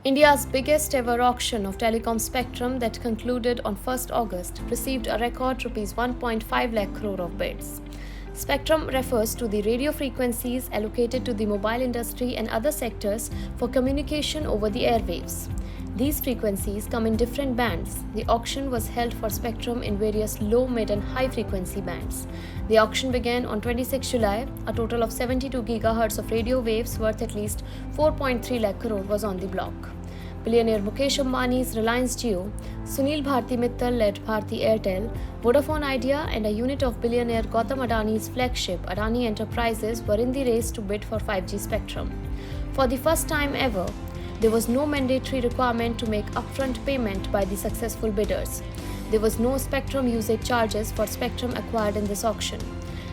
India's biggest ever auction of telecom spectrum that concluded on 1st August received a record Rs 1.5 lakh crore of bids. Spectrum refers to the radio frequencies allocated to the mobile industry and other sectors for communication over the airwaves. These frequencies come in different bands. The auction was held for spectrum in various low, mid and high frequency bands. The auction began on 26 July. A total of 72 GHz of radio waves worth at least 4.3 lakh crore was on the block. Billionaire Mukesh Ambani's Reliance Jio, Sunil Bharti Mittal-led Bharti Airtel, Vodafone Idea and a unit of billionaire Gautam Adani's flagship Adani Enterprises were in the race to bid for 5G spectrum. For the first time ever, there was no mandatory requirement to make upfront payment by the successful bidders. There was no spectrum usage charges for spectrum acquired in this auction.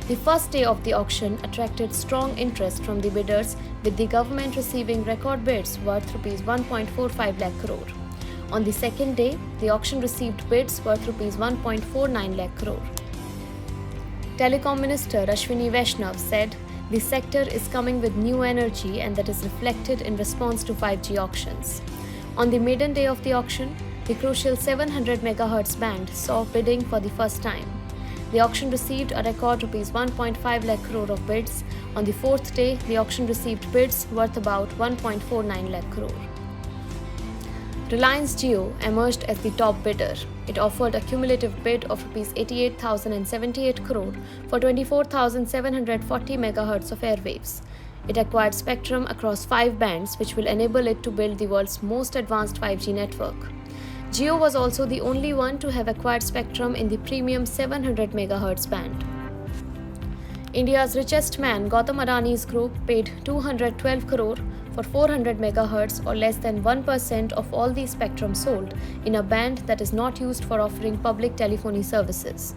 The first day of the auction attracted strong interest from the bidders, with the government receiving record bids worth Rs 1.45 lakh crore. On the second day, the auction received bids worth Rs 1.49 lakh crore. Telecom Minister Ashwini Vaishnaw said, "The sector is coming with new energy and that is reflected in response to 5G auctions." On the maiden day of the auction, the crucial 700 MHz band saw bidding for the first time. The auction received a record Rs 1.5 lakh crore of bids. On the fourth day, the auction received bids worth about 1.49 lakh crore. Reliance Jio emerged as the top bidder. It offered a cumulative bid of Rs 88,078 crore for 24,740 MHz of airwaves. It acquired spectrum across 5 bands, which will enable it to build the world's most advanced 5G network. Jio was also the only one to have acquired spectrum in the premium 700 MHz band. India's richest man, Gautam Adani's group, paid 212 crore for 400 MHz or less than 1% of all the spectrum sold in a band that is not used for offering public telephony services.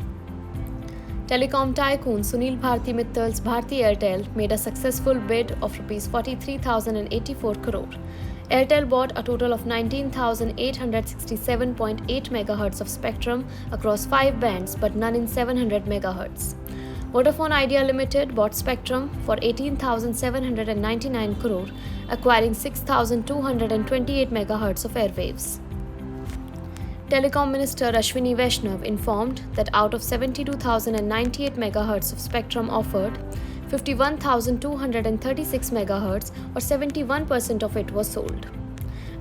Telecom tycoon Sunil Bharti Mittal's Bharti Airtel made a successful bid of Rs 43,084 crore. Airtel bought a total of 19,867.8 MHz of spectrum across 5 bands but none in 700 MHz. Vodafone Idea Ltd bought spectrum for 18,799 crore, acquiring 6,228 MHz of airwaves. Telecom Minister Ashwini Vaishnaw informed that out of 72,098 MHz of spectrum offered, 51,236 MHz or 71% of it was sold.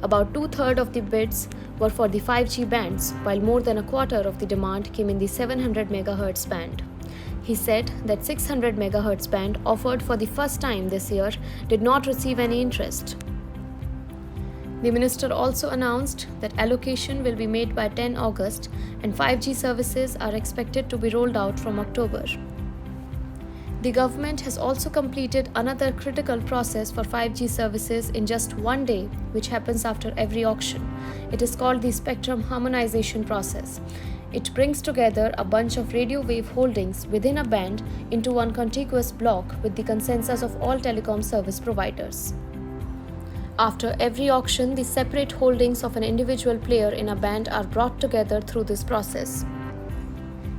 About 2/3 of the bids were for the 5G bands, while more than a quarter of the demand came in the 700 MHz band. He said that 600 MHz band offered for the first time this year did not receive any interest. The minister also announced that allocation will be made by 10 August and 5G services are expected to be rolled out from October. The government has also completed another critical process for 5G services in just one day, which happens after every auction. It is called the Spectrum Harmonisation process. It brings together a bunch of radio wave holdings within a band into one contiguous block with the consensus of all telecom service providers. After every auction, the separate holdings of an individual player in a band are brought together through this process.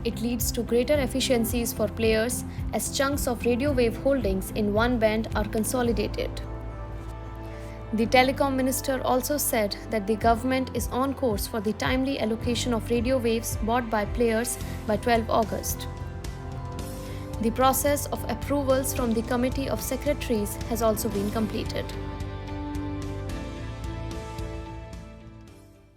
It leads to greater efficiencies for players as chunks of radio wave holdings in one band are consolidated. The Telecom Minister also said that the government is on course for the timely allocation of radio waves bought by players by 12 August. The process of approvals from the Committee of Secretaries has also been completed.